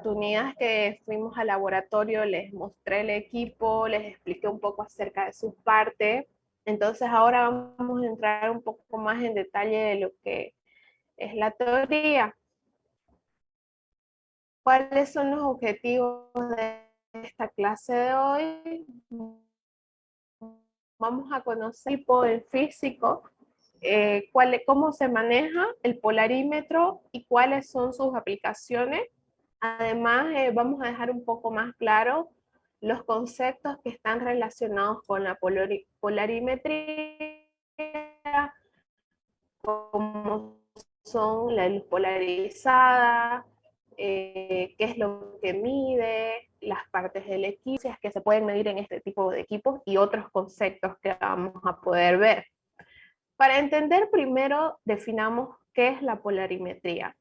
oportunidades que fuimos al laboratorio, les mostré el equipo, les expliqué un poco acerca de sus partes. Entonces ahora vamos a entrar un poco más en detalle de lo que es la teoría. ¿Cuáles son los objetivos de esta clase de hoy? Vamos a conocer el tipo en físico, cómo se maneja el polarímetro y cuáles son sus aplicaciones. Además, vamos a dejar un poco más claro los conceptos que están relacionados con la polarimetría, como son la luz polarizada, qué es lo que mide, las partes del equipo que se pueden medir en este tipo de equipos y otros conceptos que vamos a poder ver. Para entender primero, definamos qué es la polarimetría.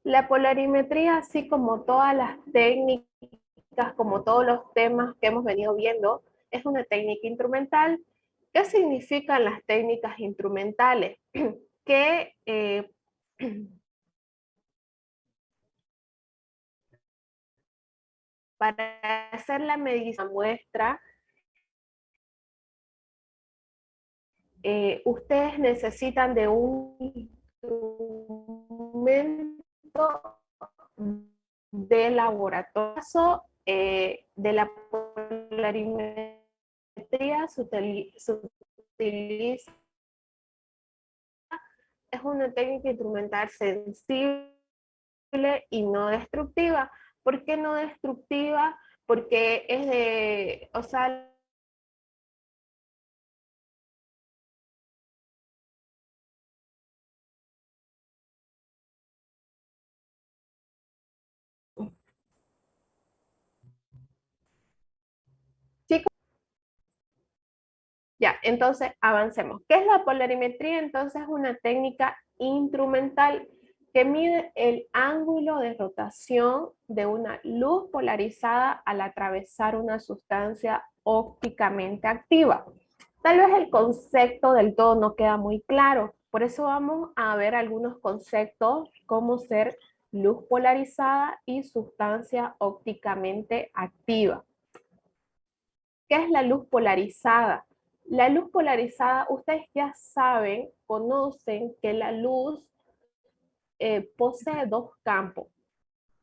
La polarimetría, así como todas las técnicas, como todos los temas que hemos venido viendo, es una técnica instrumental. ¿Qué significan las técnicas instrumentales? Que para hacer la medición muestra, ustedes necesitan de un instrumento de laboratorio. De la polarimetría se utiliza, es una técnica instrumental sensible y no destructiva. ¿Por qué no destructiva? Porque es de, o sea, chicos, ya, entonces avancemos. ¿Qué es la polarimetría? Entonces es una técnica instrumental que mide el ángulo de rotación de una luz polarizada al atravesar una sustancia ópticamente activa. Tal vez el concepto del todo no queda muy claro, por eso vamos a ver algunos conceptos como ser luz polarizada y sustancia ópticamente activa. ¿Qué es la luz polarizada? La luz polarizada, ustedes ya saben, conocen que la luz posee dos campos,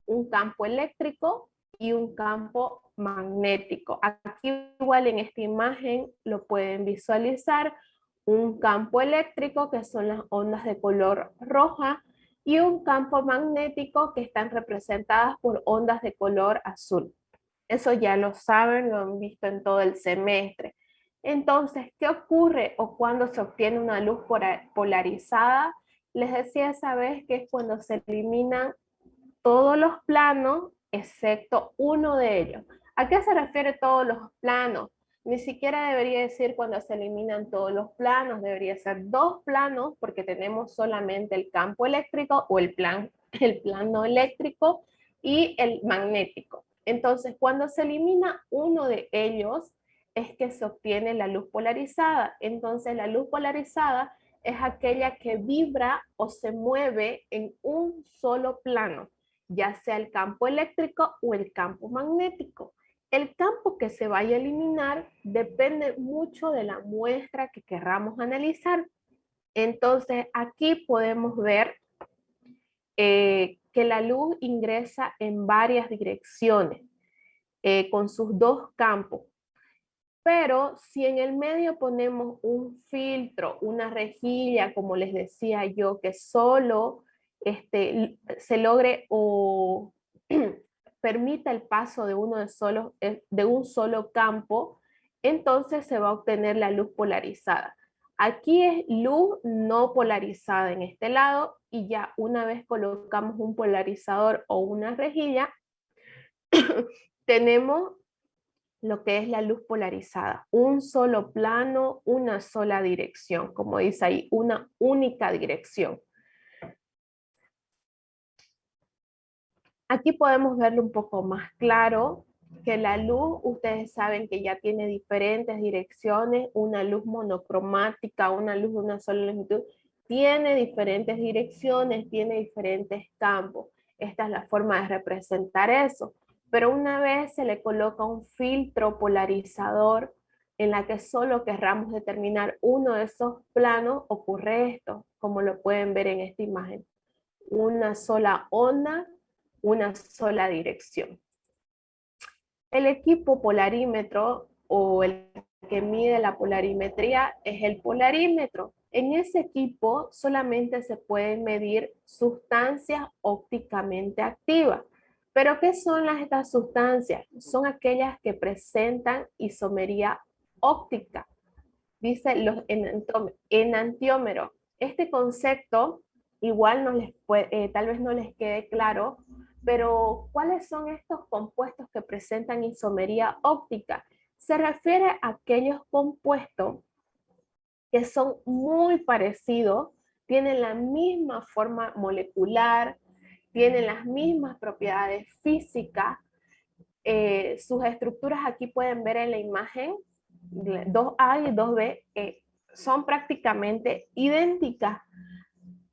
un campo eléctrico y un campo magnético. Aquí igual en esta imagen lo pueden visualizar, un campo eléctrico que son las ondas de color roja y un campo magnético que están representadas por ondas de color azul. Eso ya lo saben, lo han visto en todo el semestre. Entonces, ¿qué ocurre o cuando se obtiene una luz polarizada? Les decía esa vez que es cuando se eliminan todos los planos excepto uno de ellos. ¿A qué se refiere todos los planos? Ni siquiera debería decir cuando se eliminan todos los planos, debería ser dos planos porque tenemos solamente el campo eléctrico o el plano eléctrico y el magnético. Entonces, cuando se elimina uno de ellos, es que se obtiene la luz polarizada. Entonces, la luz polarizada es aquella que vibra o se mueve en un solo plano, ya sea el campo eléctrico o el campo magnético. El campo que se vaya a eliminar depende mucho de la muestra que querramos analizar. Entonces, aquí podemos ver que la luz ingresa en varias direcciones con sus dos campos. Pero si en el medio ponemos un filtro, una rejilla, como les decía yo, que solo se logre o permita el paso de de un solo campo, entonces se va a obtener la luz polarizada. Aquí es luz no polarizada en este lado y ya una vez colocamos un polarizador o una rejilla, tenemos lo que es la luz polarizada, un solo plano, una sola dirección, como dice ahí, una única dirección. Aquí podemos verlo un poco más claro, que la luz, ustedes saben que ya tiene diferentes direcciones, una luz monocromática, una luz de una sola longitud, tiene diferentes direcciones, tiene diferentes campos. Esta es la forma de representar eso. Pero una vez se le coloca un filtro polarizador en la que solo querramos determinar uno de esos planos, ocurre esto, como lo pueden ver en esta imagen. Una sola onda, una sola dirección. El equipo polarímetro o el que mide la polarimetría es el polarímetro. En ese equipo solamente se pueden medir sustancias ópticamente activas. ¿Pero qué son estas sustancias? Son aquellas que presentan isomería óptica, dice los enantiómeros. Este concepto igual no les tal vez no les quede claro, pero ¿cuáles son estos compuestos que presentan isomería óptica? Se refiere a aquellos compuestos que son muy parecidos, tienen la misma forma molecular, tienen las mismas propiedades físicas. Sus estructuras aquí pueden ver en la imagen 2A y 2B, son prácticamente idénticas,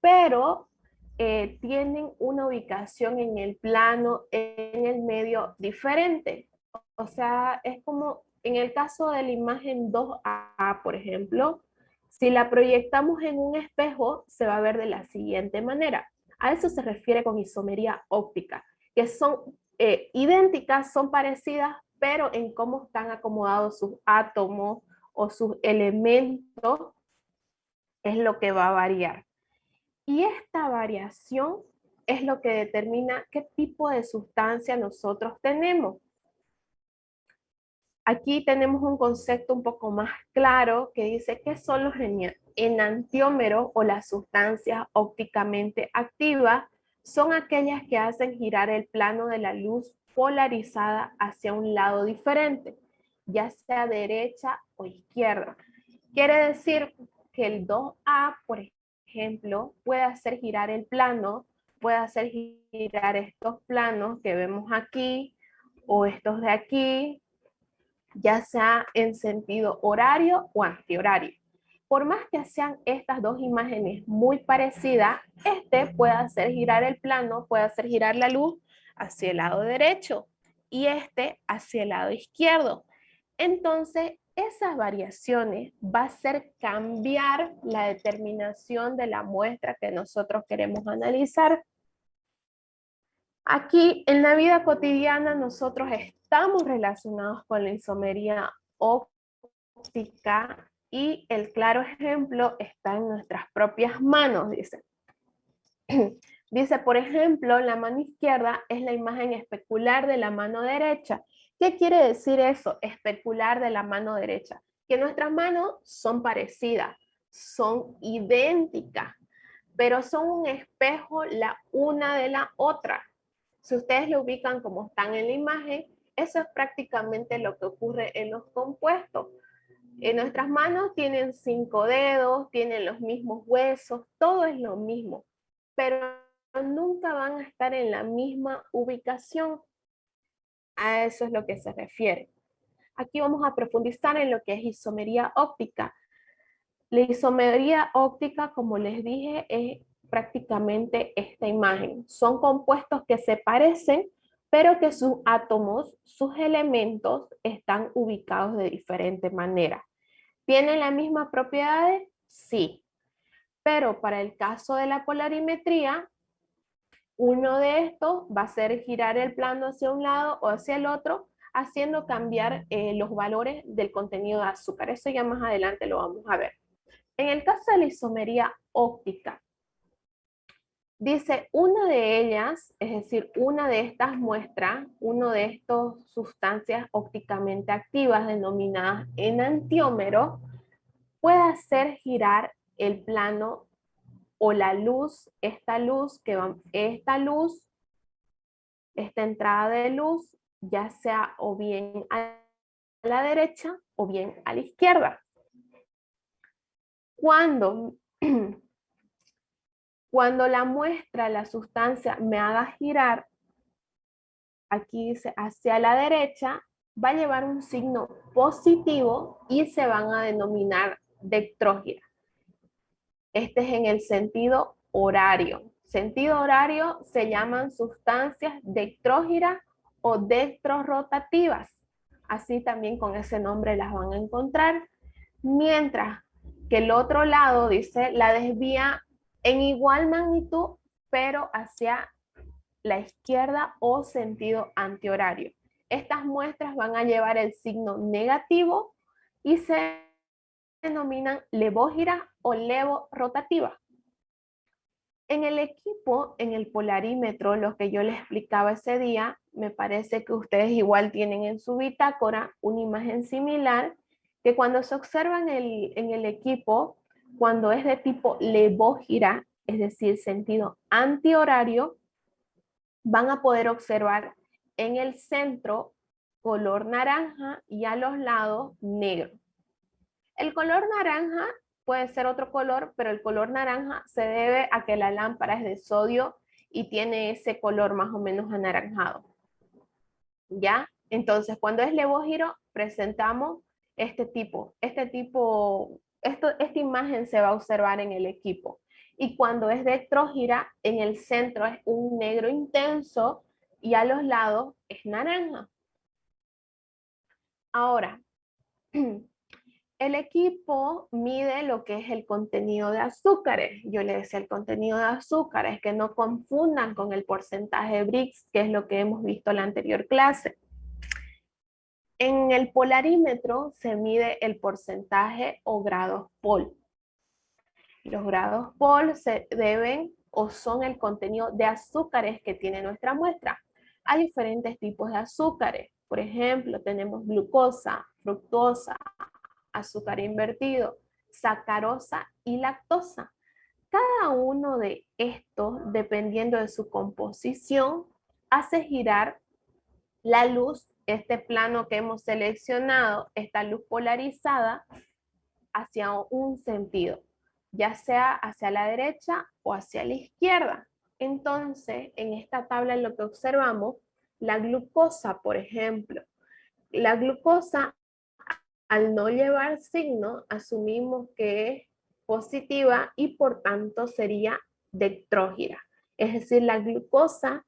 pero tienen una ubicación en el plano, en el medio diferente. O sea, es como en el caso de la imagen 2A, por ejemplo, si la proyectamos en un espejo, se va a ver de la siguiente manera. A eso se refiere con isomería óptica, que son idénticas, son parecidas, pero en cómo están acomodados sus átomos o sus elementos es lo que va a variar. Y esta variación es lo que determina qué tipo de sustancia nosotros tenemos. Aquí tenemos un concepto un poco más claro que dice qué son los enantiómeros o las sustancias ópticamente activas. Son aquellas que hacen girar el plano de la luz polarizada hacia un lado diferente, ya sea derecha o izquierda. Quiere decir que el 2A, por ejemplo, puede hacer girar el plano, puede hacer girar estos planos que vemos aquí o estos de aquí, ya sea en sentido horario o antihorario. Por más que sean estas dos imágenes muy parecidas, este puede hacer girar el plano, puede hacer girar la luz hacia el lado derecho y este hacia el lado izquierdo. Entonces, esas variaciones va a hacer cambiar la determinación de la muestra que nosotros queremos analizar. Aquí en la vida cotidiana nosotros estamos relacionados con la isomería óptica y el claro ejemplo está en nuestras propias manos, dice. Dice, por ejemplo, la mano izquierda es la imagen especular de la mano derecha. ¿Qué quiere decir eso, especular de la mano derecha? Que nuestras manos son parecidas, son idénticas, pero son un espejo la una de la otra. Si ustedes lo ubican como están en la imagen, eso es prácticamente lo que ocurre en los compuestos. En nuestras manos tienen 5 dedos, tienen los mismos huesos, todo es lo mismo, pero nunca van a estar en la misma ubicación. A eso es lo que se refiere. Aquí vamos a profundizar en lo que es isomería óptica. La isomería óptica, como les dije, es prácticamente esta imagen. Son compuestos que se parecen, pero que sus átomos, sus elementos, están ubicados de diferente manera. ¿Tienen las mismas propiedades? Sí. Pero para el caso de la polarimetría, uno de estos va a hacer girar el plano hacia un lado o hacia el otro, haciendo cambiar los valores del contenido de azúcar. Eso ya más adelante lo vamos a ver. En el caso de la isomería óptica, dice una de ellas, es decir, una de estas muestras, una de estas sustancias ópticamente activas denominadas enantiómeros, puede hacer girar el plano o la luz, esta entrada de luz, ya sea o bien a la derecha o bien a la izquierda. Cuando la muestra, la sustancia, me haga girar, aquí dice hacia la derecha, va a llevar un signo positivo y se van a denominar dectrógira. Este es en el sentido horario. sentido horario se llaman sustancias dextrógiras o dextrorrotativas. Así también con ese nombre las van a encontrar. Mientras que el otro lado dice la desvía en igual magnitud, pero hacia la izquierda o sentido antihorario. Estas muestras van a llevar el signo negativo y se denominan levógira o levorotativa. En el equipo, en el polarímetro, lo que yo les explicaba ese día, me parece que ustedes igual tienen en su bitácora una imagen similar, que cuando se observa en el equipo, cuando es de tipo levógira, es decir, sentido antihorario, van a poder observar en el centro color naranja y a los lados negro. El color naranja puede ser otro color, pero el color naranja se debe a que la lámpara es de sodio y tiene ese color más o menos anaranjado. ¿Ya? Entonces, cuando es levógiro, presentamos esta imagen se va a observar en el equipo. Y cuando es dextrógira, en el centro es un negro intenso y a los lados es naranja. Ahora, el equipo mide lo que es el contenido de azúcares. Yo le decía el contenido de azúcares, que no confundan con el porcentaje de Brix, que es lo que hemos visto en la anterior clase. En el polarímetro se mide el porcentaje o grados Pol. Los grados Pol se deben o son el contenido de azúcares que tiene nuestra muestra. Hay diferentes tipos de azúcares. Por ejemplo, tenemos glucosa, fructosa, azúcar invertido, sacarosa y lactosa. Cada uno de estos, dependiendo de su composición, hace girar la luz, este plano que hemos seleccionado, esta luz polarizada, hacia un sentido, ya sea hacia la derecha o hacia la izquierda. Entonces, en esta tabla lo que observamos, la glucosa, por ejemplo, la glucosa, al no llevar signo, asumimos que es positiva y por tanto sería dextrógira. Es decir, la glucosa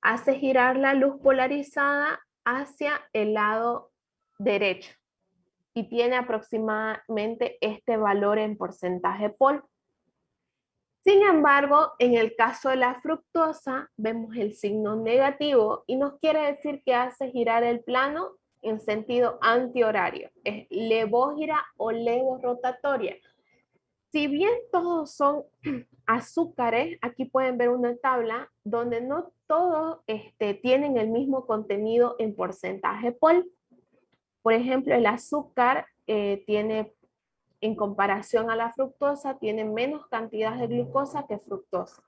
hace girar la luz polarizada hacia el lado derecho y tiene aproximadamente este valor en porcentaje Pol. Sin embargo, en el caso de la fructosa, vemos el signo negativo y nos quiere decir que hace girar el plano en sentido antihorario. Es levógira o levorotatoria. Si bien todos son azúcares, aquí pueden ver una tabla donde no todos tienen el mismo contenido en porcentaje Pol. Por ejemplo, el azúcar tiene, en comparación a la fructosa, tiene menos cantidad de glucosa que fructosa.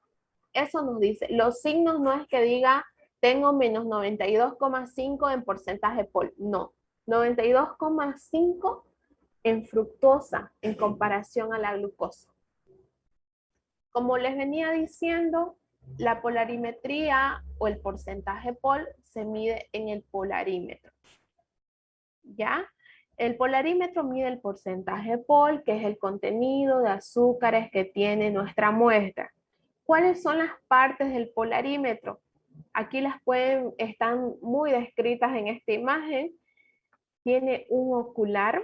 Eso nos dice, los signos no es que diga tengo menos 92,5 en porcentaje Pol, no, 92,5 en fructosa en comparación a la glucosa. Como les venía diciendo, la polarimetría o el porcentaje Pol se mide en el polarímetro. ¿Ya? El polarímetro mide el porcentaje Pol, que es el contenido de azúcares que tiene nuestra muestra. ¿Cuáles son las partes del polarímetro? Aquí están muy descritas en esta imagen. Tiene un ocular.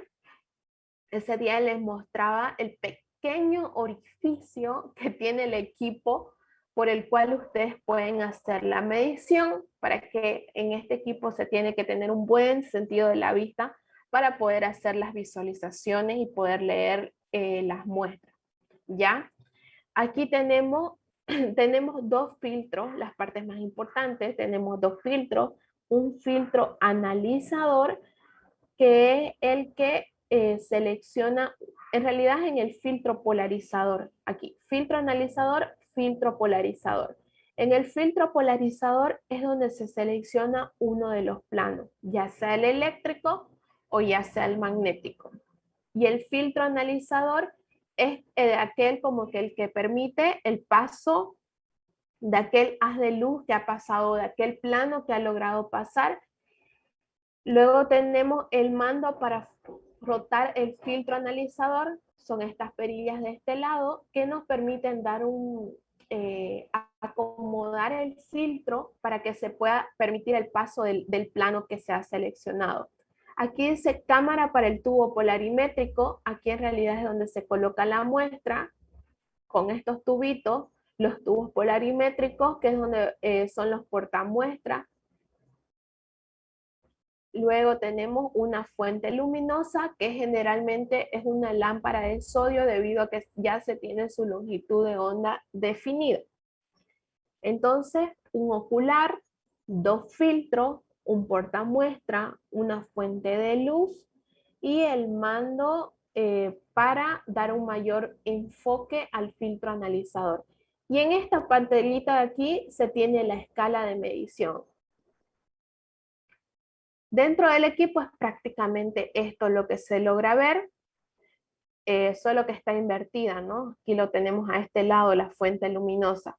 Ese día les mostraba el pequeño orificio que tiene el equipo por el cual ustedes pueden hacer la medición, para que en este equipo se tiene que tener un buen sentido de la vista para poder hacer las visualizaciones y poder leer las muestras. ¿Ya? Aquí tenemos dos filtros, las partes más importantes, tenemos dos filtros, un filtro analizador, que es el que selecciona, en realidad en el filtro polarizador, aquí, filtro analizador, filtro polarizador. En el filtro polarizador es donde se selecciona uno de los planos, ya sea el eléctrico o ya sea el magnético. Y el filtro analizador es aquel como que el que permite el paso de aquel haz de luz que ha pasado, de aquel plano que ha logrado pasar. Luego tenemos el mando para rotar el filtro analizador, son estas perillas de este lado que nos permiten dar un acomodar el filtro para que se pueda permitir el paso del plano que se ha seleccionado. Aquí dice cámara para el tubo polarimétrico. Aquí en realidad es donde se coloca la muestra con estos tubitos, los tubos polarimétricos, que es donde son los portamuestras. Luego tenemos una fuente luminosa, que generalmente es una lámpara de sodio debido a que ya se tiene su longitud de onda definida. Entonces, un ocular, dos filtros, un portamuestra, una fuente de luz y el mando para dar un mayor enfoque al filtro analizador. Y en esta pantallita de aquí se tiene la escala de medición. Dentro del equipo es prácticamente esto lo que se logra ver, solo que está invertida, ¿no? Aquí lo tenemos a este lado, la fuente luminosa.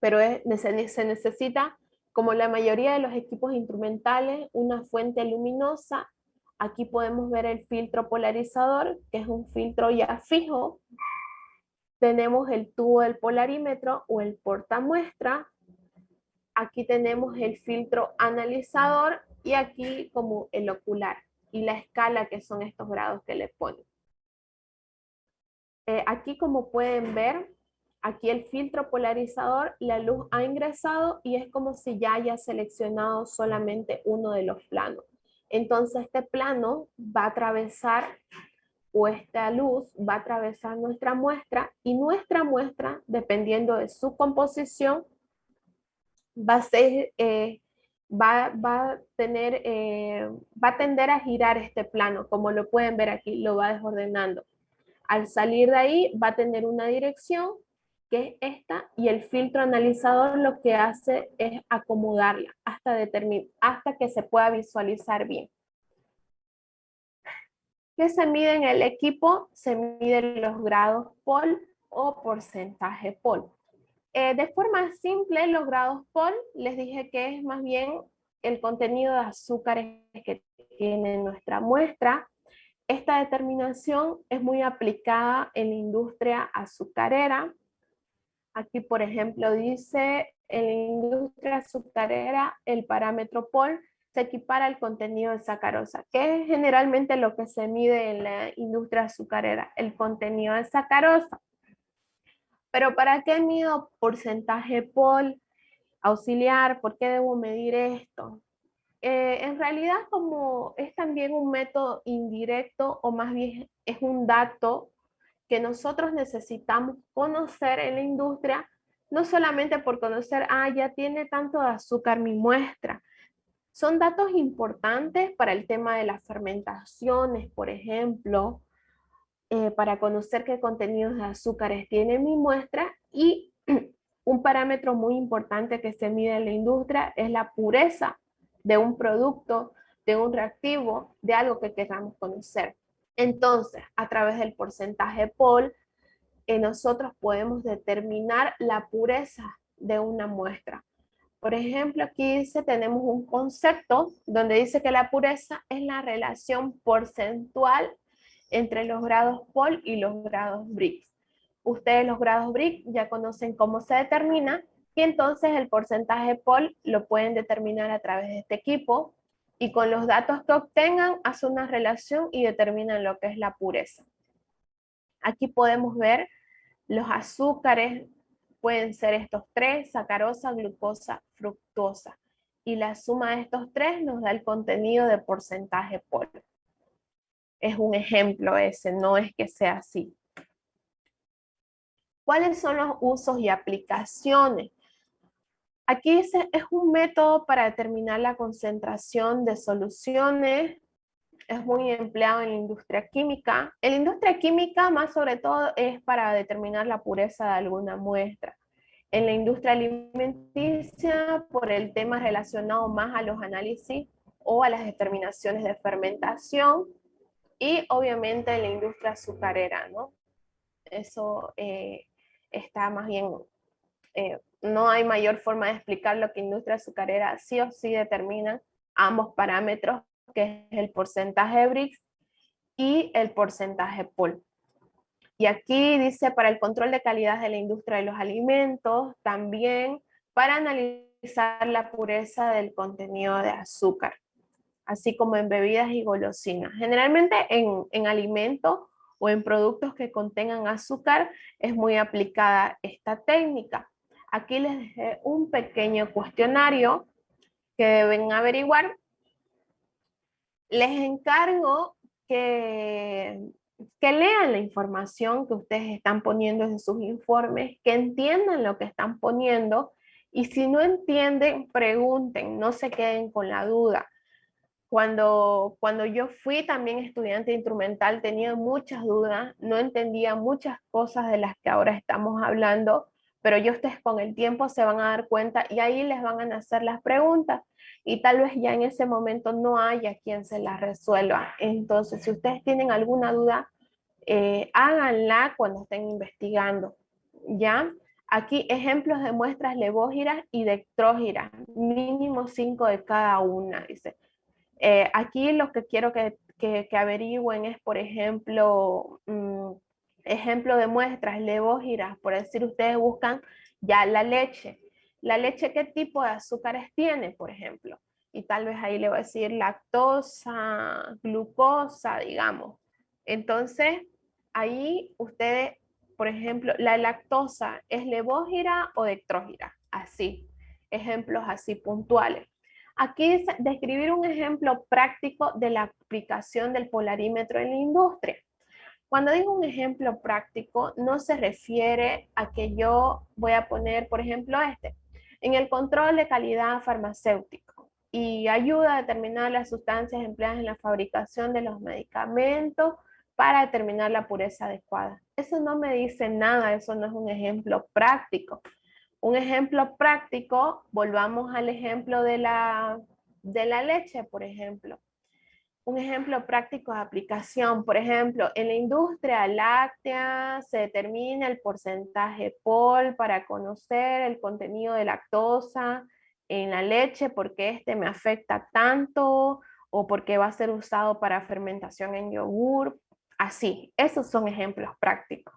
Pero se necesita, como la mayoría de los equipos instrumentales, una fuente luminosa. Aquí podemos ver el filtro polarizador, que es un filtro ya fijo. Tenemos el tubo del polarímetro o el portamuestra. Aquí tenemos el filtro analizador y aquí como el ocular y la escala, que son estos grados que le ponen. Aquí, como pueden ver, aquí el filtro polarizador, la luz ha ingresado y es como si ya haya seleccionado solamente uno de los planos. Entonces este plano va a atravesar, o esta luz va a atravesar nuestra muestra, y nuestra muestra, dependiendo de su composición, va a ser, va a tender a girar este plano, como lo pueden ver aquí, lo va desordenando. Al salir de ahí va a tener una dirección, que es esta, y el filtro analizador lo que hace es acomodarla hasta que se pueda visualizar bien. ¿Qué se mide en el equipo? Se miden los grados POL o porcentaje POL. De forma simple, los grados POL, les dije que es más bien el contenido de azúcares que tiene nuestra muestra. Esta determinación es muy aplicada en la industria azucarera. Aquí, por ejemplo, dice, en la industria azucarera, el parámetro POL se equipara al contenido de sacarosa, que es generalmente lo que se mide en la industria azucarera, el contenido de sacarosa. Pero ¿para qué mido porcentaje POL auxiliar? ¿Por qué debo medir esto? En realidad, como es también un método indirecto, o más bien es un dato que nosotros necesitamos conocer en la industria, no solamente por conocer, ya tiene tanto de azúcar mi muestra. Son datos importantes para el tema de las fermentaciones, por ejemplo, para conocer qué contenidos de azúcares tiene mi muestra. Y un parámetro muy importante que se mide en la industria es la pureza de un producto, de un reactivo, de algo que queramos conocer. Entonces, a través del porcentaje POL, nosotros podemos determinar la pureza de una muestra. Por ejemplo, aquí dice, tenemos un concepto donde dice que la pureza es la relación porcentual entre los grados POL y los grados Brix. Ustedes los grados Brix ya conocen cómo se determina, y entonces el porcentaje POL lo pueden determinar a través de este equipo, y con los datos que obtengan hacen una relación y determinan lo que es la pureza. Aquí podemos ver los azúcares, pueden ser estos tres: sacarosa, glucosa, fructosa. Y la suma de estos tres nos da el contenido de porcentaje POL. Es un ejemplo ese, no es que sea así. ¿Cuáles son los usos y aplicaciones? Aquí es un método para determinar la concentración de soluciones. Es muy empleado en la industria química. En la industria química, más sobre todo, es para determinar la pureza de alguna muestra. En la industria alimenticia, por el tema relacionado más a los análisis o a las determinaciones de fermentación. Y obviamente en la industria azucarera, ¿no? Eso está más bien, no hay mayor forma de explicar lo que industria azucarera sí o sí determina ambos parámetros, que es el porcentaje de Brix y el porcentaje POL. Y aquí dice para el control de calidad de la industria de los alimentos, también para analizar la pureza del contenido de azúcar, así como en bebidas y golosinas. Generalmente en alimentos o en productos que contengan azúcar es muy aplicada esta técnica. Aquí les dejé un pequeño cuestionario que deben averiguar. Les encargo que lean la información que ustedes están poniendo en sus informes, que entiendan lo que están poniendo y si no entienden, pregunten, no se queden con la duda. Cuando yo fui también estudiante instrumental tenía muchas dudas, no entendía muchas cosas de las que ahora estamos hablando, pero yo ustedes con el tiempo se van a dar cuenta y ahí les van a nacer las preguntas y tal vez ya en ese momento no haya quien se las resuelva. Entonces, si ustedes tienen alguna duda, háganla cuando estén investigando, ¿ya? Aquí ejemplos de muestras levógiras y dextrógiras, mínimo 5 de cada una, dice. Aquí lo que quiero que averigüen es, por ejemplo, ejemplo de muestras levógiras, por decir, ustedes buscan ya la leche. La leche, ¿qué tipo de azúcares tiene, por ejemplo? Y tal vez ahí le va a decir lactosa, glucosa, digamos. Entonces, ahí ustedes, por ejemplo, la lactosa, ¿es levógira o dextrógira? Así, ejemplos así puntuales. Aquí es describir un ejemplo práctico de la aplicación del polarímetro en la industria. Cuando digo un ejemplo práctico, no se refiere a que yo voy a poner, por ejemplo, en el control de calidad farmacéutico y ayuda a determinar las sustancias empleadas en la fabricación de los medicamentos para determinar la pureza adecuada. Eso no me dice nada, eso no es un ejemplo práctico. Un ejemplo práctico, volvamos al ejemplo de la leche, por ejemplo. Un ejemplo práctico de aplicación, por ejemplo, en la industria láctea se determina el porcentaje POL para conocer el contenido de lactosa en la leche, porque este me afecta tanto o porque va a ser usado para fermentación en yogur. Así, esos son ejemplos prácticos.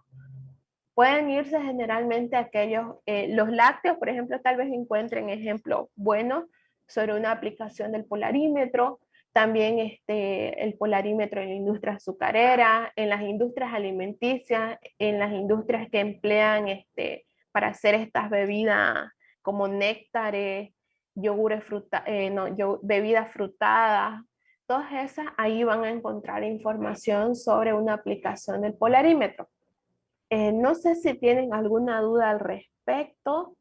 Pueden irse generalmente aquellos, los lácteos, por ejemplo, tal vez encuentren ejemplos buenos sobre una aplicación del polarímetro, también el polarímetro en la industria azucarera, en las industrias alimenticias, en las industrias que emplean para hacer estas bebidas como néctares, yogures bebidas frutadas, todas esas ahí van a encontrar información sobre una aplicación del polarímetro. No sé si tienen alguna duda al respecto,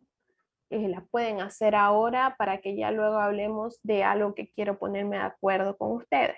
la pueden hacer ahora para que ya luego hablemos de algo que quiero ponerme de acuerdo con ustedes.